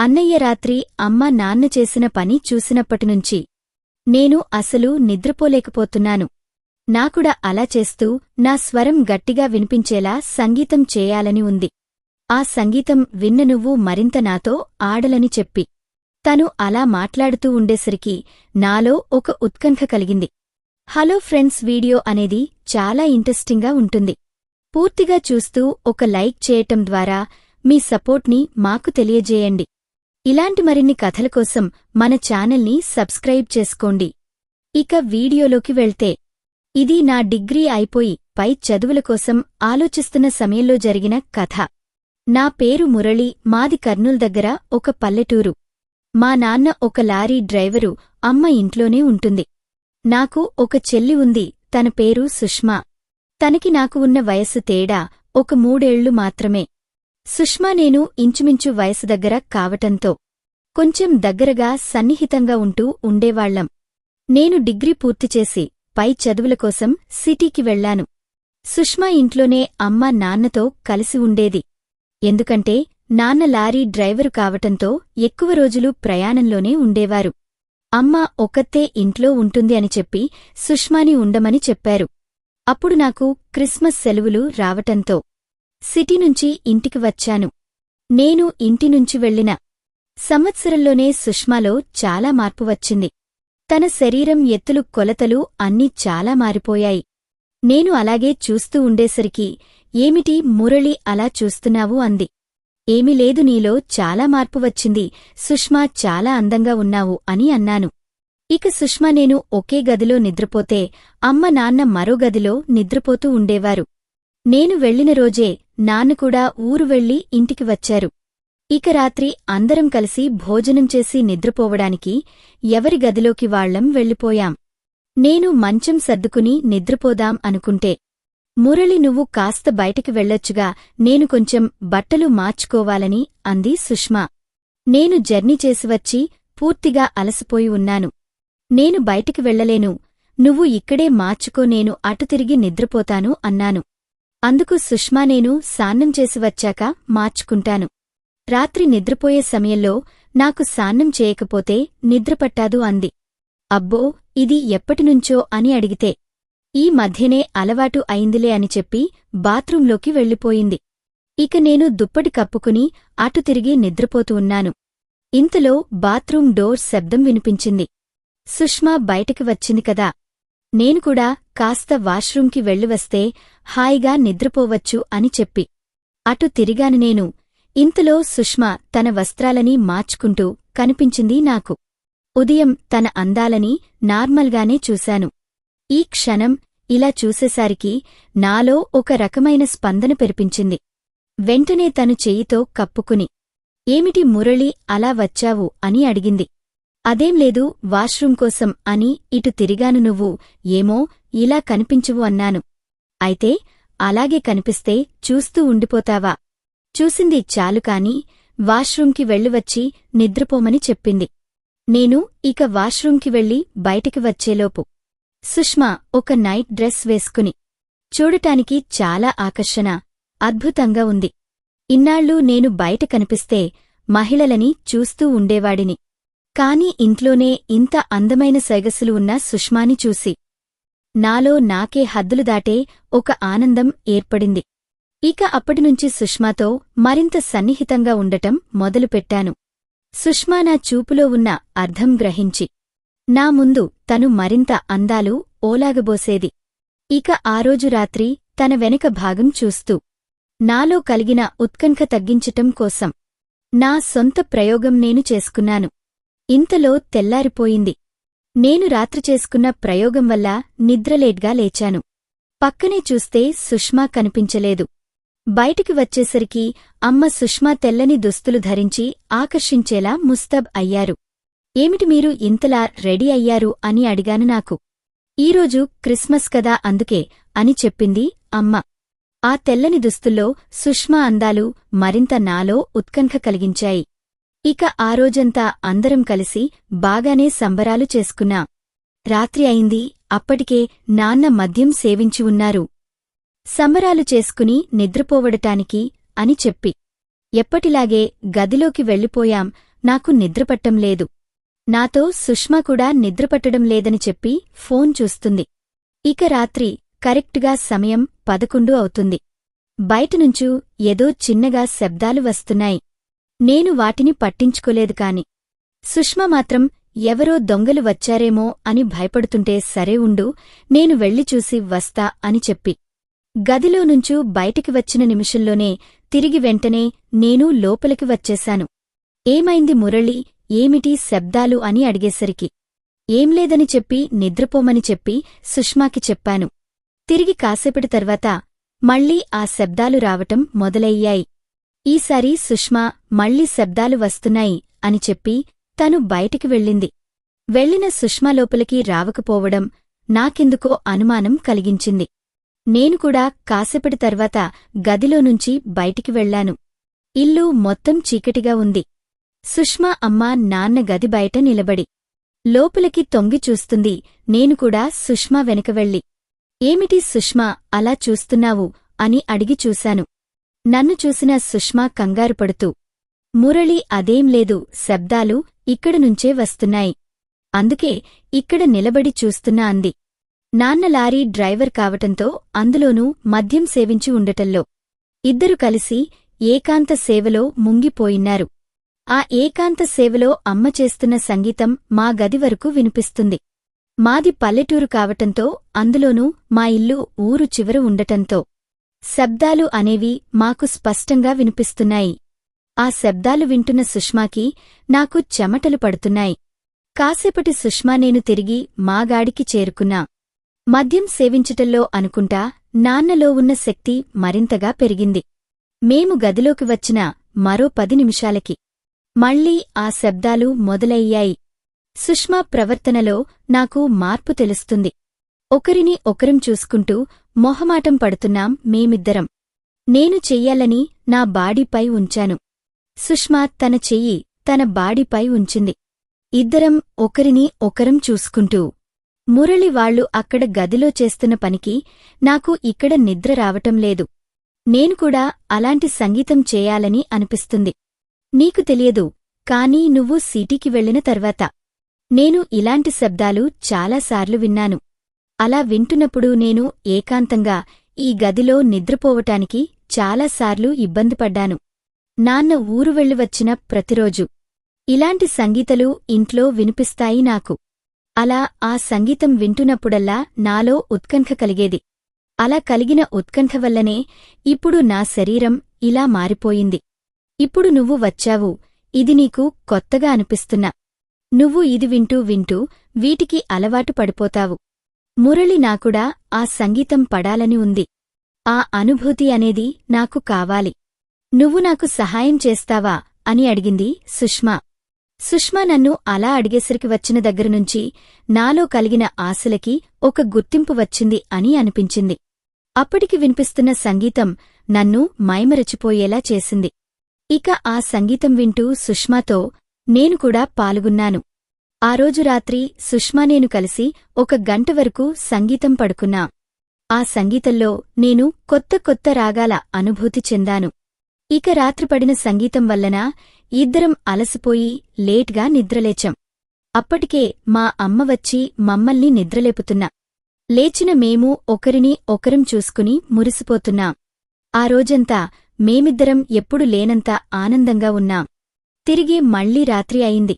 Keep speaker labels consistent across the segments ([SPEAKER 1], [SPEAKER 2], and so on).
[SPEAKER 1] అన్నయ్య రాత్రి అమ్మ నాన్న చేసిన పని చూసినప్పటినుంచి నేను అసలు నిద్రపోలేకపోతున్నాను. నాకుడా అలా చేస్తూ నా స్వరం గట్టిగా వినిపించేలా సంగీతం చేయాలని ఉంది. ఆ సంగీతం విన్న నువ్వు మరింత నాతో ఆడలని చెప్పి తను అలా మాట్లాడుతూ ఉండేసరికి నాలో ఒక ఉత్కంఠ కలిగింది. హలో ఫ్రెండ్స్, వీడియో అనేది చాలా ఇంట్రెస్టింగ్గా ఉంటుంది. పూర్తిగా చూస్తూ ఒక లైక్ చేయటం ద్వారా మీ సపోర్ట్ని మాకు తెలియజేయండి. ఇలాంటి మరిన్ని కథల కోసం మన ఛానల్ని సబ్స్క్రైబ్ చేసుకోండి. ఇక వీడియోలోకి వెళ్తే, ఇది నా డిగ్రీ అయిపోయి పై చదువుల కోసం ఆలోచిస్తున్న సమయంలో జరిగిన కథ. నా పేరు మురళి, మాది కర్నూల్ దగ్గర ఒక పల్లెటూరు. మా నాన్న ఒక లారీ డ్రైవరు, అమ్మ ఇంట్లోనే ఉంటుంది. నాకు ఒక చెల్లి ఉంది, తన పేరు సుష్మా. తనకి నాకు ఉన్న వయస్సు తేడా ఒక 3 ఏళ్లు మాత్రమే. సుష్మా నేను ఇంచుమించు వయసు దగ్గర కావటంతో కొంచెం దగ్గరగా సన్నిహితంగా ఉంటూ ఉండేవాళ్లం. నేను డిగ్రీ పూర్తిచేసి పై చదువుల కోసం సిటీకి వెళ్లాను. సుష్మా ఇంట్లోనే అమ్మ నాన్నతో కలిసి ఉండేది. ఎందుకంటే నాన్న లారీ డ్రైవరు కావటంతో ఎక్కువ రోజులు ప్రయాణంలోనే ఉండేవారు. అమ్మ ఒక్కతే ఇంట్లో ఉంటుంది అని చెప్పి సుష్మాని ఉండమని చెప్పారు. అప్పుడు నాకు క్రిస్మస్ సెలవులు రావటంతో సిటీ నుంచి ఇంటికి వచ్చాను. నేను ఇంటి నుంచి వెళ్లిన సంవత్సరంలోనే సుష్మాలో చాలా మార్పు వచ్చింది. తన శరీరం, ఎత్తులు, కొలతలు అన్నీ చాలా మారిపోయాయి. నేను అలాగే చూస్తూ ఉండేసరికి, ఏమిటి మురళి అలా చూస్తున్నావు అంది. ఏమీ లేదు, నీలో చాలా మార్పు వచ్చింది, సుష్మా చాలా అందంగా ఉన్నావు అని అన్నాను. ఇక సుష్మా నేను ఒకే గదిలో నిద్రపోతే అమ్మ నాన్న మరో గదిలో నిద్రపోతూ ఉండేవారు. నేను వెళ్లిన రోజే నాన్న కూడా ఊరు వెళ్లి ఇంటికి వచ్చారు. ఇక రాత్రి అందరం కలిసి భోజనం చేసి నిద్రపోవడానికి ఎవరి గదిలోకి వాళ్లం వెళ్ళిపోయాం. నేను మంచం సర్దుకుని నిద్రపోదాం అనుకుంటే, మురళి నువ్వు కాస్త బయటికి వెళ్ళొచ్చుగా, నేను కొంచెం బట్టలు మార్చుకోవాలని అంది సుష్మా. నేను జర్నీ చేసివచ్చి పూర్తిగా అలసిపోయి ఉన్నాను. నేను బయటికి వెళ్లలేను, నువ్వు ఇక్కడే మార్చుకో, నేను అటు తిరిగి నిద్రపోతాను అన్నాను. అందుకు సుష్మా నేను సాన్నం చేసి వచ్చాక మార్చుకుంటాను. రాత్రి నిద్రపోయే సమయంలో నాకు సాన్నం చేయకపోతే నిద్రపట్టాదు అంది. అబ్బో, ఇది ఎప్పటినుంచో అని అడిగితే, ఈ మధ్యనే అలవాటు అయిందిలే అని చెప్పి బాత్రూంలోకి వెళ్ళిపోయింది. ఇక నేను దుప్పటి కప్పుకుని అటు తిరిగి నిద్రపోతూ ఉన్నాను. ఇంతలో బాత్రూం డోర్ శబ్దం వినిపించింది. సుష్మా బయటికి వచ్చింది కదా. నేను కూడా కాస్త వాష్రూంకి వెళ్ళివస్తే హాయిగా నిద్రపోవచ్చు అని చెప్పి అటు తిరిగాను నేను. ఇంతలో సుష్మా తన వస్త్రాలని మార్చుకుంటూ కనిపించింది నాకు. ఉదయం తన అందాలని నార్మల్గానే చూశాను. ఈ క్షణం ఇలా చూసేసరికి నాలో ఒక రకమైన స్పందన పెరిపించింది. వెంటనే తను చెయ్యితో కప్పుకుని, ఏమిటి మురళి అలా వచ్చావు అని అడిగింది. అదేం లేదు, వాష్రూం కోసం అని ఇటు తిరిగాను, నువ్వు ఏమో ఇలా కనిపించవు అన్నాను. అయితే అలాగే కనిపిస్తే చూస్తూ ఉండిపోతావా? చూసింది చాలు కాని వాష్రూంకి వెళ్ళివచ్చి నిద్రపోమని చెప్పింది. నేను ఇక వాష్రూంకి వెళ్లి బయటికి వచ్చేలోపు సుష్మా ఒక నైట్ డ్రెస్ వేసుకుని చూడటానికి చాలా ఆకర్షణ, అద్భుతంగా ఉంది. ఇన్నాళ్లూ నేను బయట కనిపిస్తే మహిళలని చూస్తూ ఉండేవాడిని. కాని ఇంట్లోనే ఇంత అందమైన సైగసులు ఉన్న సుష్మాని చూసి నాలో నాకే హద్దులు దాటే ఒక ఆనందం ఏర్పడింది. ఇక అప్పటినుంచి సుష్మాతో మరింత సన్నిహితంగా ఉండటం మొదలుపెట్టాను. సుష్మా నా చూపులో ఉన్న అర్థం గ్రహించి నా ముందు తను మరింత అందాలు ఓలాగబోసేది. ఇక ఆ రోజు రాత్రి తన వెనక భాగం చూస్తూ నాలో కలిగిన ఉత్కంఠ తగ్గించటం కోసం నా సొంత ప్రయోగం నేను చేసుకున్నాను. ఇంతలో తెల్లారిపోయింది. నేను రాత్రి చేసుకున్న ప్రయోగం వల్ల నిద్రలేట్గా లేచాను. పక్కనే చూస్తే సుష్మా కనిపించలేదు. బయటికి వచ్చేసరికి అమ్మ సుష్మా తెల్లని దుస్తులు ధరించి ఆకర్షించేలా ముస్తబ్ అయ్యారు. ఏమిటి మీరు ఇంతలా రెడీ అయ్యారు అని అడిగాను. నాకు ఈరోజు క్రిస్మస్ కదా అందుకే అని చెప్పింది అమ్మ. ఆ తెల్లని దుస్తుల్లో సుష్మా అందాలు మరింత నాలో ఉత్కంఠ కలిగించాయి. ఇక ఆ రోజంతా అందరం కలిసి బాగానే సంబరాలు చేసుకున్నాం. రాత్రి అయింది, అప్పటికే నాన్న మద్యం సేవించి ఉన్నారు. సంబరాలు చేసుకుని నిద్రపోవడటానికి అని చెప్పి ఎప్పటిలాగే గదిలోకి వెళ్ళిపోయాం. నాకు నిద్రపట్టం లేదు. నాతో సుష్మా కూడా నిద్రపట్టడం లేదని చెప్పి ఫోన్ చూస్తుంది. ఇక రాత్రి కరెక్టుగా సమయం 11 అవుతుంది. బయటనుంచూ ఏదో చిన్నగా శబ్దాలు వస్తున్నాయి. నేను వాటిని పట్టించుకోలేదు కాని సుష్మా మాత్రం ఎవరో దొంగలు వచ్చారేమో అని భయపడుతుంటే సరే ఉండు, నేను వెళ్ళి చూసి వస్తా అని చెప్పి గదిలోనుంచూ బయటికి వచ్చిన నిమిషంలోనే తిరిగి వెంటనే నేను లోపలికి వచ్చేశాను. ఏమైంది మురళి, ఏమిటి శబ్దాలు అని అడిగేసరికి ఏంలేదని చెప్పి నిద్రపోమని చెప్పి సుష్మాకి చెప్పాను. తిరిగి కాసేపటి తర్వాత మళ్ళీ ఆ శబ్దాలు రావటం మొదలయ్యాయి. ఈసారి సుష్మా మళ్ళీ శబ్దాలు వస్తున్నాయి అని చెప్పి తను బయటికి వెళ్ళింది. వెళ్ళిన సుష్మా లోపలికి రావకపోవడం నాకెందుకో అనుమానం కలిగించింది. నేను కూడా కాసేపటి తర్వాత గదిలోనుంచి బయటికి వెళ్లాను. ఇల్లు మొత్తం చీకటిగా ఉంది. సుష్మా అమ్మ నాన్న గది బయట నిలబడి లోపలికి తొంగి చూస్తుంది. నేను కూడా సుష్మా వెనక వెళ్ళి ఏమిటి సుష్మా అలా చూస్తున్నావు అని అడిగి చూశాను. నన్ను చూసిన సుష్మా కంగారు పడుతూ మురళి అదేం లేదు, శబ్దాలు ఇక్కడ నుంచే వస్తున్నాయి, అందుకే ఇక్కడ నిలబడి చూస్తున్నా అంది. నాన్న లారీ డ్రైవర్ కావటంతో అందులోనూ మద్యం సేవించి ఉండటంలో ఇద్దరు కలిసి ఏకాంత సేవలో ముంగిపోయిన్నారు. ఆ ఏకాంత సేవలో అమ్మ చేస్తున్న సంగీతం మా గది వరకు వినిపిస్తుంది. మాది పల్లెటూరు కావటంతో అందులోనూ మా ఇల్లు ఊరు చివర ఉండటంతో శబ్దాలు అనేవి మాకు స్పష్టంగా వినిపిస్తున్నాయి. ఆ శబ్దాలు వింటున్న సుష్మాకి నాకు చెమటలు పడుతున్నాయి. కాసేపటి సుష్మా నేను తిరిగి మాగాడికి చేరుకున్నా. మద్యం సేవించటంలో అనుకుంటా నాన్నలో ఉన్న శక్తి మరింతగా పెరిగింది. మేము గదిలోకి వచ్చిన మరో 10 నిమిషాలకి మళ్లీ ఆ శబ్దాలు మొదలయ్యాయి. సుష్మా ప్రవర్తనలో నాకు మార్పు తెలుస్తుంది. ఒకరిని ఒకరం చూసుకుంటూ మొహమాటం పడుతున్నాం మేమిద్దరం. నేను చెయ్యాలని నా బాడీపై ఉంచాను. సుష్మా తన చెయ్యి తన బాడీపై ఉంచింది. ఇద్దరం ఒకరిని ఒకరం చూసుకుంటూ మురళి వాళ్లు అక్కడ గదిలో చేస్తున్న పనికి నాకు ఇక్కడ నిద్ర రావటం లేదు. నేను కూడా అలాంటి సంగీతం చేయాలని అనిపిస్తుంది. నీకు తెలియదు, కానీ నువ్వు సిటీకి వెళ్లిన తర్వాత నేను ఇలాంటి శబ్దాలు చాలాసార్లు విన్నాను. అలా వింటున్నప్పుడు నేను ఏకాంతంగా ఈ గదిలో నిద్రపోవటానికి చాలాసార్లు ఇబ్బందిపడ్డాను. నాన్న ఊరు వెళ్లి వచ్చిన ప్రతిరోజు ఇలాంటి సంగీతలు ఇంట్లో వినిపిస్తాయి నాకు. అలా ఆ సంగీతం వింటున్నప్పుడల్లా నాలో ఉత్కంఠ కలిగేది. అలా కలిగిన ఉత్కంఠ వల్లనే ఇప్పుడు నా శరీరం ఇలా మారిపోయింది. ఇప్పుడు నువ్వు వచ్చావు, ఇది నీకు కొత్తగా అనిపిస్తున్నా. నువ్వు ఇది వింటూ వింటూ వీటికి అలవాటు పడిపోతావు. మురళి నాకుడా ఆ సంగీతం పడాలని ఉంది. ఆ అనుభూతి అనేది నాకు కావాలి. నువ్వు నాకు సహాయం చేస్తావా అని అడిగింది సుష్మా. సుష్మా నన్ను అలా అడిగేసరికి వచ్చిన దగ్గరనుంచి నాలో కలిగిన ఆశలకి ఒక గుర్తింపు వచ్చింది అని అనిపించింది. అప్పటికి వినిపిస్తున్న సంగీతం నన్ను మైమరచిపోయేలా చేసింది. ఇక ఆ సంగీతం వింటూ సుష్మాతో నేను కూడా పాల్గొన్నాను. ఆ రోజు రాత్రి సుష్మా నేను కలిసి 1 గంట వరకు సంగీతం పడుకున్నా. ఆ సంగీతంలో నేను కొత్త కొత్త రాగాల అనుభూతి చెందాను. ఇక రాత్రి పడిన సంగీతం వల్లన ఇద్దరం అలసిపోయి లేట్గా నిద్రలేచాం. అప్పటికే మా అమ్మ వచ్చి మమ్మల్ని నిద్రలేపుతున్నా. లేచిన మేము ఒకరిని ఒకరం చూసుకుని మురిసిపోతున్నాం. ఆ రోజంతా మేమిద్దరం ఎప్పుడు లేనంత ఆనందంగా ఉన్నాం. తిరిగి మళ్లీ రాత్రి అయింది.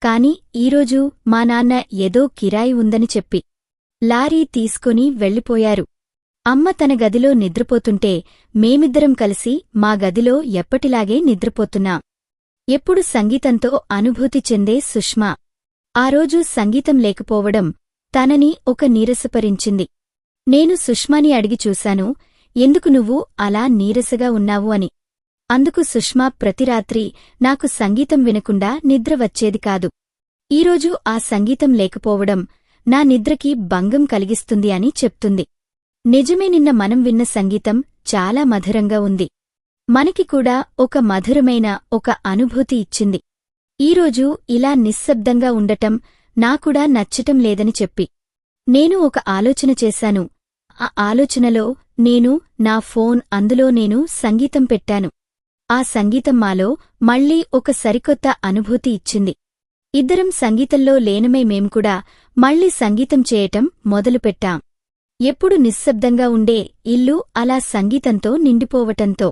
[SPEAKER 1] కాని ఈరోజు మా నాన్న ఏదో కిరాయి ఉందని చెప్పి లారీ తీసుకొని వెళ్ళిపోయారు. అమ్మ తన గదిలో నిద్రపోతుంటే మేమిద్దరం కలిసి మా గదిలో ఎప్పటిలాగే నిద్రపోతున్నాం. ఎప్పుడు సంగీతంతో అనుభూతి చెందే సుష్మా ఆ రోజు సంగీతం లేకపోవడం తనని ఒక నీరసపరించింది. నేను సుష్మాని అడిగి చూశాను, ఎందుకు నువ్వు అలా నీరసగా ఉన్నావు అని. అందుకు సుష్మా ప్రతిరాత్రి నాకు సంగీతం వినకుండా నిద్ర వచ్చేది కాదు. ఈరోజు ఆ సంగీతం లేకపోవడం నా నిద్రకి భంగం కలిగిస్తుంది అని చెప్తుంది. నిజమే, నిన్న మనం విన్న సంగీతం చాలా మధురంగా ఉంది. మనకి కూడా ఒక మధురమైన ఒక అనుభూతి ఇచ్చింది. ఈరోజు ఇలా నిశ్శబ్దంగా ఉండటం నాకూడా నచ్చటం లేదని చెప్పి నేను ఒక ఆలోచన చేశాను. ఆ ఆలోచనలో నేను నా ఫోన్ అందులో నేను సంగీతం పెట్టాను. ఆ సంగీతం మాలో మళ్లీ ఒక సరికొత్త అనుభూతి ఇచ్చింది. ఇద్దరం సంగీతంలో లీనమై మేంకూడా మళ్లీ సంగీతం చేయటం మొదలుపెట్టాం. ఎప్పుడు నిశ్శబ్దంగా ఉండే ఇల్లు అలా సంగీతంతో నిండిపోవటంతో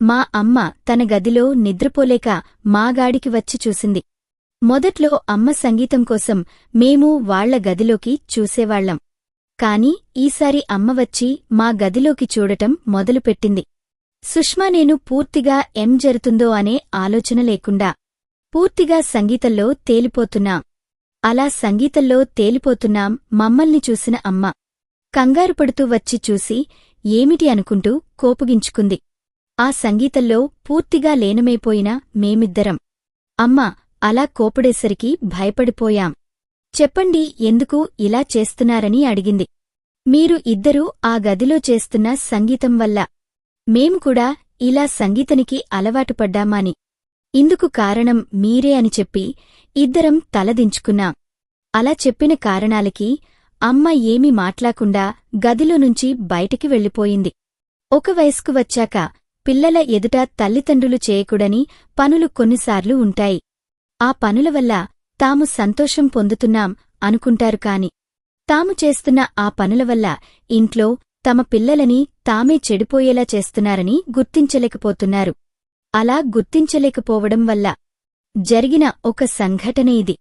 [SPEAKER 1] మా అమ్మ తన గదిలో నిద్రపోలేక మాగాడికి వచ్చి చూసింది. మొదట్లో అమ్మ సంగీతం కోసం మేము వాళ్ల గదిలోకి చూసేవాళ్లం. కాని ఈసారి అమ్మ వచ్చి మా గదిలోకి చూడటం మొదలుపెట్టింది. సుష్మా నేను పూర్తిగా ఏం జరుగుతుందో అనే ఆలోచన లేకుండా పూర్తిగా సంగీతంలో తేలిపోతున్నాం. అలా సంగీతంలో తేలిపోతున్నాం. మమ్మల్ని చూసిన అమ్మ కంగారుపడుతూ వచ్చి చూసి ఏమిటి అనుకుంటూ కోపగించుకుంది. ఆ సంగీతంలో పూర్తిగా లీనమైపోయిన మేమిద్దరం అమ్మ అలా కోపడేసరికి భయపడిపోయాం. చెప్పండి, ఎందుకు ఇలా చేస్తున్నారని అడిగింది. మీరు ఇద్దరూ ఆ గదిలో చేస్తున్న సంగీతం వల్ల మేము కూడా ఇలా సంగీతానికి అలవాటుపడ్డామాని. ఇందుకు కారణం మీరే అని చెప్పి ఇద్దరం తలదించుకున్నాం. అలా చెప్పిన కారణాలకి అమ్మ ఏమీ మాట్లాకుండా గదిలో నుంచి బయటికి వెళ్ళిపోయింది. ఒక వయస్కు వచ్చాక పిల్లల ఎదుట తల్లిదండ్రులు చేయకూడని పనులు కొన్నిసార్లు ఉంటాయి. ఆ పనుల వల్ల తాము సంతోషం పొందుతున్నాం అనుకుంటారు కాని తాము చేస్తున్న ఆ పనుల వల్ల ఇంట్లో తమ పిల్లలని తామే చెడిపోయేలా చేస్తున్నారని గుర్తించలేకపోతున్నారు. అలా గుర్తించలేకపోవడం వల్ల జరిగిన ఒక సంఘటన ఇది.